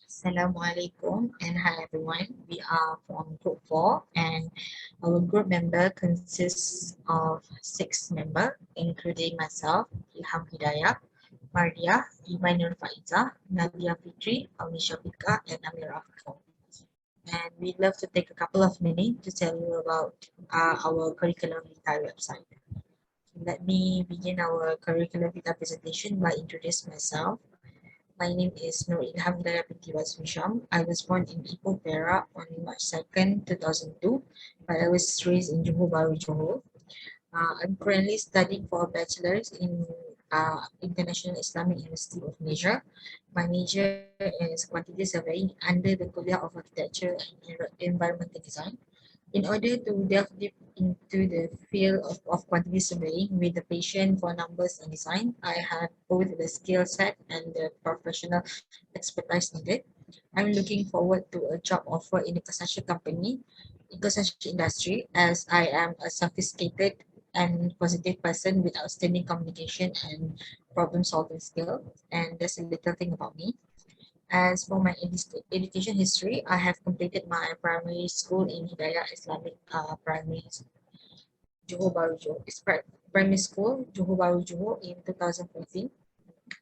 Assalamualaikum and hi everyone. We are from group 4 and our group member consists of 6 members including myself, Ilham Hidayah, Mardhiah, Iman and Faizah, Nadia Fitri, auni syafiqah and amirah. And we'd love to take a couple of minutes to tell you about our curriculum vitae website. Let me begin our curriculum vitae presentation by introducing myself. My name is Nur Ilham binti Hisham. I was born in Ipoh, Perak on March 2nd, 2002, but I was raised in Johor Bahru, Johor. I'm currently studying for a bachelor's in International Islamic University of Malaysia. My major is quantity surveying under the Kuliah of Architecture and Environmental Design. In order to delve deep into the field of quantity surveying with the passion for numbers and design, I have both the skill set and the professional expertise needed. I'm looking forward to a job offer in the construction company, in construction industry, as I am a sophisticated and positive person with outstanding communication and problem solving skill. And that's a little thing about me. As for my education history, I have completed my primary school in Hidayah Islamic Primary Johor Bahru Johor. It's primary school, Johor Bahru Johor in 2014.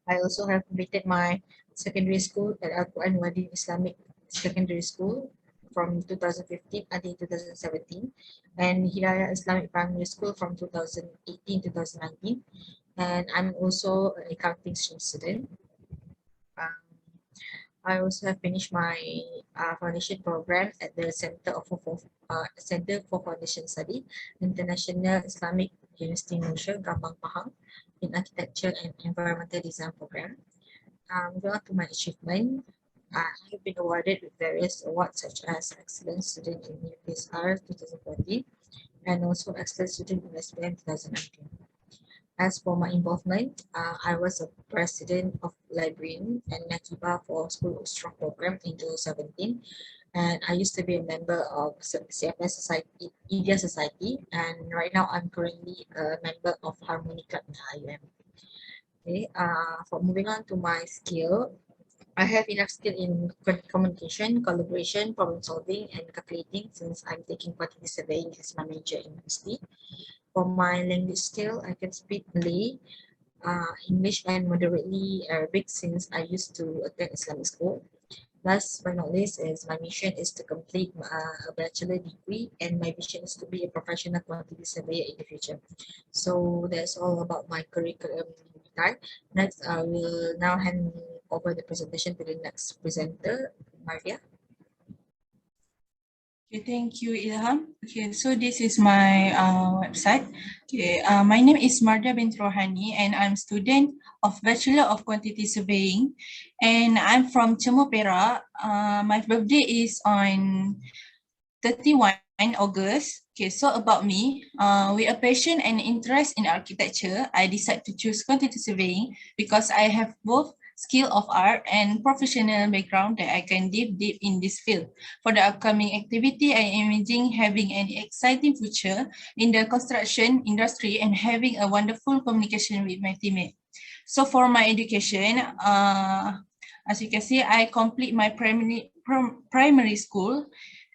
I also have completed my secondary school at Al-Quran Wadi Islamic Secondary School from 2015 until 2017 and Hidayah Islamic Primary School from 2018 to 2019 and I'm also an accounting student. Um, I also have finished my foundation program at the Center for Foundation Study, International Islamic University Malaysia, Gambang Pahang, in Architecture and Environmental Design program. Going on to my achievement, I have been awarded with various awards such as Excellent Student in UPSR 2014 and also Excellent Student in SPM 2019. As for my involvement, I was a president of librarian and Nakiba for School of Strong program in 2017. And I used to be a member of CFS Society, India Society, and right now I'm currently a member of Harmony Club in IUM. Okay, for moving on to my skill, I have enough skill in communication, collaboration, problem solving, and calculating since I'm taking quantity surveying as my major in university. For my language skill, I can speak Malay, English, and moderately Arabic since I used to attend Islamic school. Last but not least is my mission is to complete a bachelor degree and my vision is to be a professional quantity surveyor in the future. So that's all about my curriculum vitae. Next, I will now hand over the presentation to the next presenter, Maria. Okay, thank you, Ilham. Okay, so this is my website. Okay, my name is binti Rohani, and I'm student of Bachelor of Quantity Surveying, and I'm from Cemur, Perak. My birthday is on 31 August. Okay, so about me, with a passion and interest in architecture, I decided to choose quantity surveying because I have both skill of art and professional background that I can dive deep in this field. For the upcoming activity, I am imagining having an exciting future in the construction industry and having a wonderful communication with my teammate. So for my education, as you can see, I complete my primary school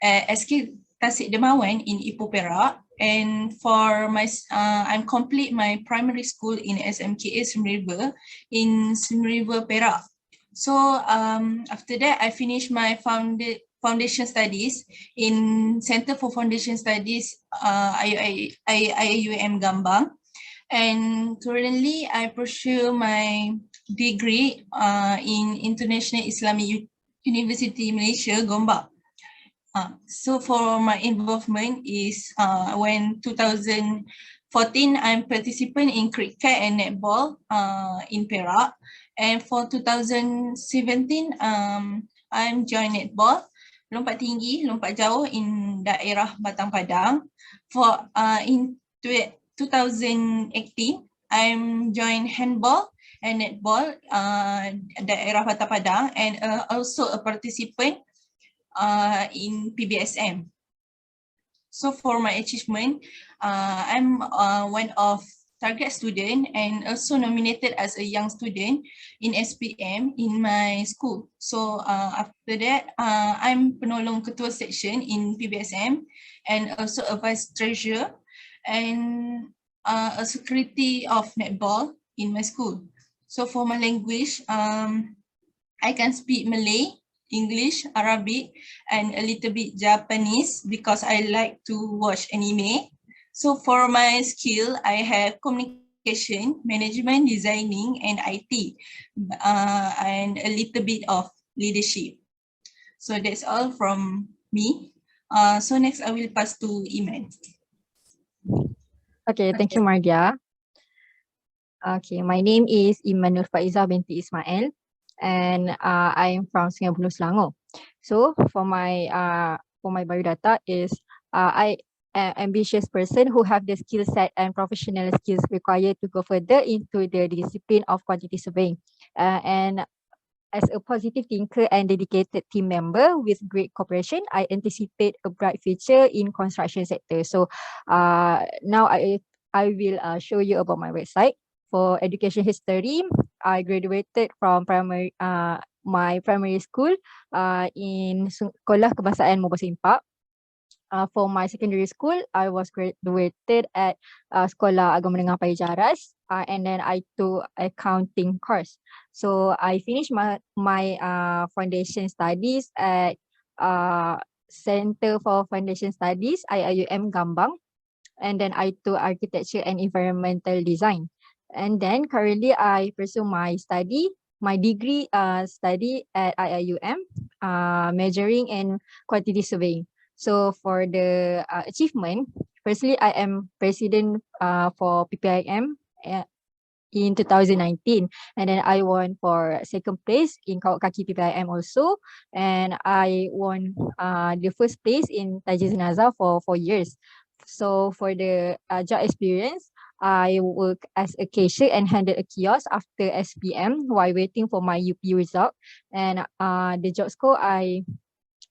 at SK Tasik Demawan in Ipoh, Perak. And for my, I'm complete my primary school in SMKA Siem River in Siem River, Perak. So after that, I finished my foundation studies in Center for Foundation Studies, IUM Gambang. And currently, I pursue my degree in International Islamic University Malaysia, Gombak. So for my involvement is when 2014, I'm participant in cricket and netball in Perak. And for 2017, I'm joined netball, lompat tinggi, lompat jauh in daerah Batang Padang. For in 2018, I'm joined handball and netball daerah Batang Padang and also a participant in PBSM. So for my achievement, I'm one of target student and also nominated as a young student in SPM in my school. So after that, I'm penolong ketua section in PBSM and also a vice treasurer and a secretary of netball in my school. So for my language, I can speak Malay, English, Arabic, and a little bit Japanese because I like to watch anime. So for my skill, I have communication, management, designing, and IT, and a little bit of leadership. So that's all from me. So next I will pass to Iman. Okay, thank you, Mardhiah. Okay, my name is Iman Faizah binti Ismail, and I'm from Sungai Buloh, Selangor. So for my biodata is I am ambitious person who have the skill set and professional skills required to go further into the discipline of quantity surveying, and as a positive thinker and dedicated team member with great cooperation, I anticipate a bright future in construction sector. So now I will show you about my website. For education history, I graduated from my primary school in Sekolah Kebangsaan Mobasa Impak. For my secondary school, I was graduated at Sekolah Agama Menengah Pajajaras, and then I took accounting course. So I finished my foundation studies at Center for Foundation Studies, IIUM Gambang, and then I took architecture and environmental design. And then currently I pursue my degree study at IIUM, majoring in quantity surveying. So for the achievement, firstly, I am president for PPIM in 2019, and then I won for second place in Kawat Kaki PPIM also, and I won the first place in Tajir Jenazah for 4 years. So for the job experience, I work as a cashier and handle a kiosk after SPM while waiting for my UP result, and the job score I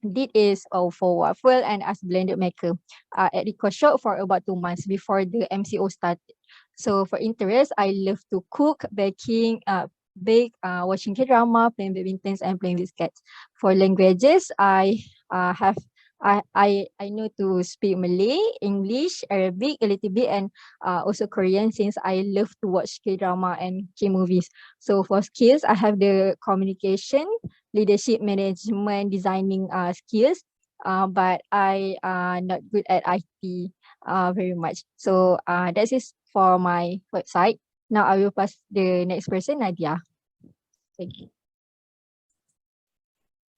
did is for waffle and as blended maker at the coffee shop for about 2 months before the MCO started. So for interest, I love to cook, baking, bake, watching K-drama, playing badminton, and playing with cats. For languages, I know to speak Malay, English, Arabic a little bit, and also Korean since I love to watch K-drama and K-movies. So for skills, I have the communication, leadership, management, designing skills, but I not good at IT very much. So that is for my website. Now I will pass the next person, Nadia. Thank you.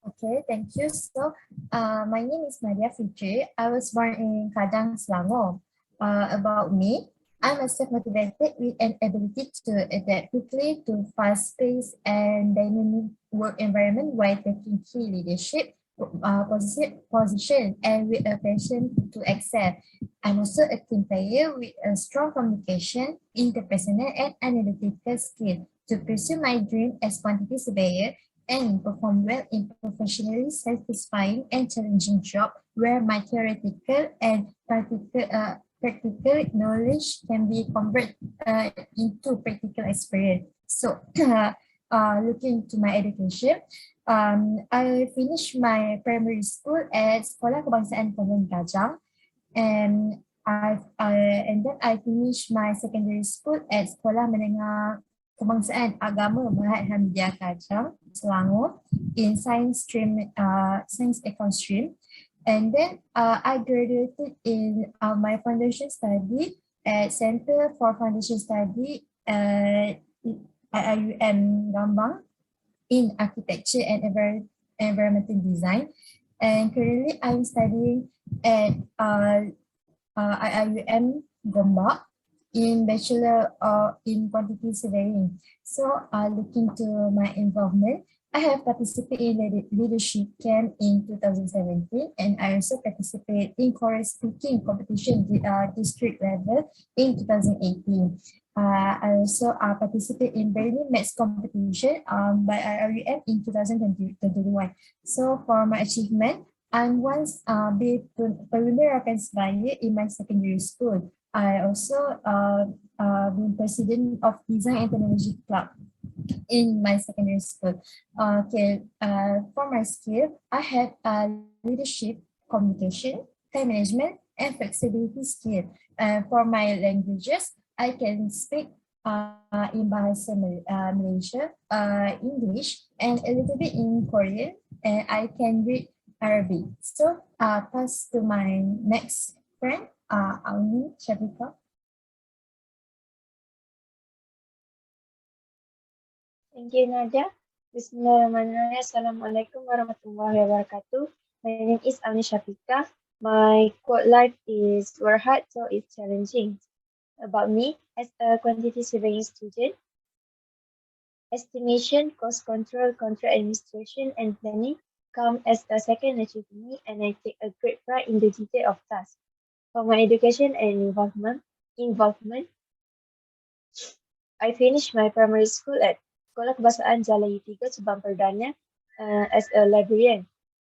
Okay, thank you. So, my name is Nadia Fitri. I was born in Padang, Selangor. About me, I'm a self-motivated with an ability to adapt quickly to fast-paced and dynamic work environment while taking key leadership position and with a passion to excel. I'm also a team player with a strong communication, interpersonal, and analytical skill to pursue my dream as quantity surveyor and perform well in professionally satisfying and challenging job where my theoretical and practical knowledge can be converted into practical experience. So, looking to my education, I finished my primary school at Sekolah Kebangsaan Kampung Gajang, and then I finished my secondary school at Sekolah Menengah Kebangsaan Agama Berhad Hamdiah Kajang, Selangor, in science econ stream. And then I graduated in my foundation study at Center for Foundation Study at IIUM Gambang in architecture and environmental design. And currently I'm studying at IIUM Gombak in Bachelor in Quantity Surveying. So looking to my involvement, I have participated in the leadership camp in 2017, and I also participate in chorus speaking competition with district level in 2018. I also participate in Berlin Maths competition by IRUM in 2021. So for my achievement, I once be Perwira Surveyor in my secondary school. I also being president of Design and Technology Club in my secondary school. For my skill, I have leadership, communication, time management, and flexibility skill. For my languages, I can speak in Bahasa Malaysia, English, and a little bit in Korean, and I can read Arabic. So, pass to my next friend, auni, Syafiqah. Thank you, Nadia. Bismillahirrahmanirrahim. Assalamualaikum warahmatullahi wabarakatuh. My name is Auni Syafiqah. My quote life is work hard, so it's challenging. About me, as a quantity surveying student, estimation, cost control, contract administration, and planning come as a second nature to me, and I take a great pride in the detail of tasks. For my education and involvement, I finished my primary school at Sekolah Kebahasaan Jalan U3 Subang Perdana as a librarian,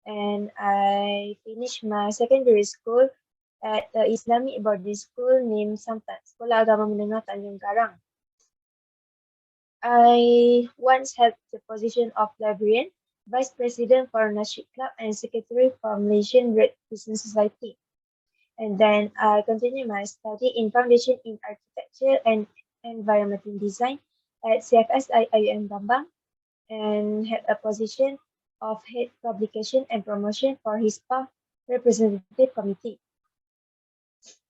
and I finished my secondary school at the Islamic boarding school named Samtat, Sekolah Agama Menengah Tanjung Karang. I once held the position of librarian, vice president for Nasheed Club, and secretary for Malaysian Red Crescent Society. And then I continued my study in foundation in architecture and environmental design at CFSI IUM Bambang, and had a position of head publication and promotion for HISPA representative committee.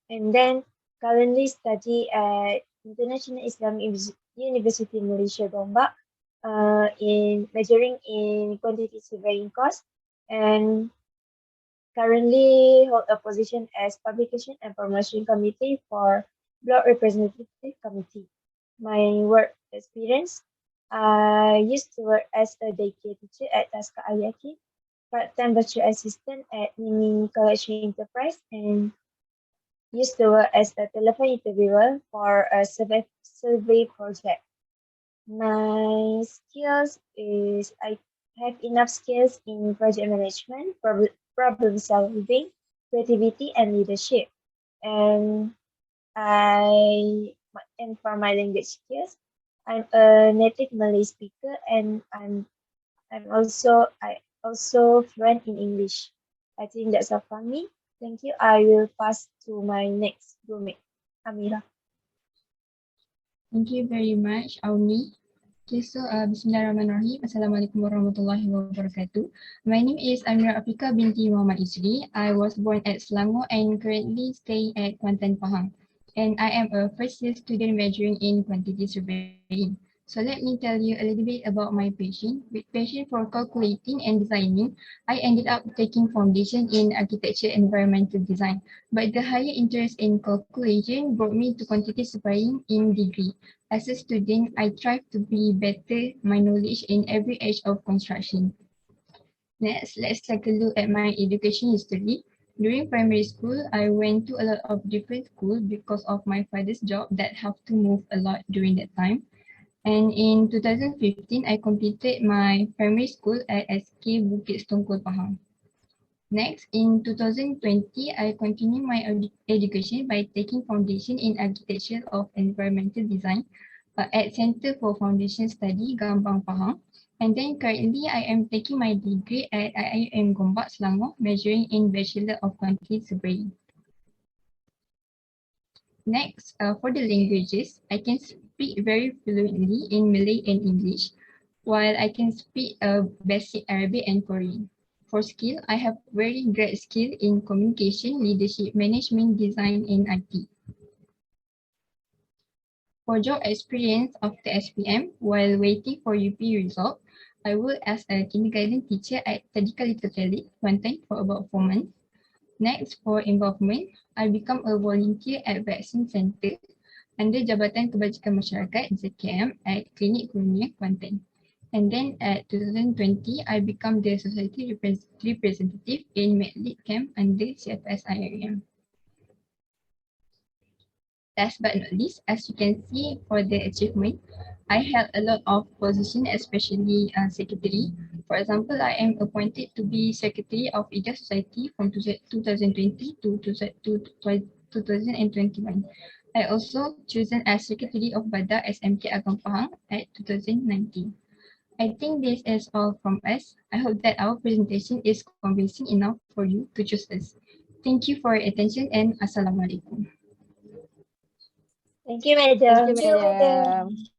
And then currently study at International Islamic University Malaysia Gombak, in majoring in quantity surveying course, and currently hold a position as publication and promotion committee for block representative committee. My work experience, I used to work as a daycare teacher at Taska Ayaki, part-time virtual assistant at Mimi Collection Enterprise, and used to work as a telephone interviewer for a survey project. My skills is I have enough skills in project management, problem solving, creativity, and leadership. And for my language skills, I'm a native Malay speaker, and I also fluent in English. I think that's all from me. Thank you. I will pass to my next roommate, Amirah. Thank you very much, Auni. Okay, so Bismillahirrahmanirrahim. Assalamualaikum warahmatullahi wabarakatuh. My name is Amirah Afiqah binti Muhammad Yusri. I was born at Selangor and currently staying at Kuantan, Pahang. And I am a first year student majoring in quantity surveying. So let me tell you a little bit about my passion. With passion for calculating and designing, I ended up taking foundation in architecture and environmental design. But the higher interest in calculation brought me to quantity surveying in degree. As a student, I strive to be better my knowledge in every age of construction. Next, let's take a look at my education history. During primary school, I went to a lot of different schools because of my father's job that have to move a lot during that time. And in 2015, I completed my primary school at SK Bukit Setongkol, Pahang. Next, in 2020, I continued my education by taking foundation in architecture of environmental design at Center for Foundation Study, Gambang, Pahang. And then currently, I am taking my degree at IIM Gombak, Selangor, majoring in Bachelor of Quantity Surveying. Next, for the languages, I can speak very fluently in Malay and English, while I can speak basic Arabic and Korean. For skill, I have very great skill in communication, leadership, management, design, and IT. For job experience after SPM, while waiting for UP result, I worked as a kindergarten teacher at Tadika Little Kelly, Kuantan for about 4 months. Next, for involvement, I become a volunteer at Vaccine Center under Jabatan Kebajikan Masyarakat JKM at Klinik Kurnia, Kuantan. And then at 2020, I become the society representative in MedLead Camp under CFSIRM. Last but not least, as you can see for the achievement, I held a lot of positions, especially secretary. For example, I am appointed to be secretary of Ida Society from 2020 to 2021. I also chosen as Secretary of Bada SMK Agam Pahang at 2019. I think this is all from us. I hope that our presentation is convincing enough for you to choose us. Thank you for your attention and Assalamualaikum. Thank you, Thank you, madam. Thank you, madam. madam.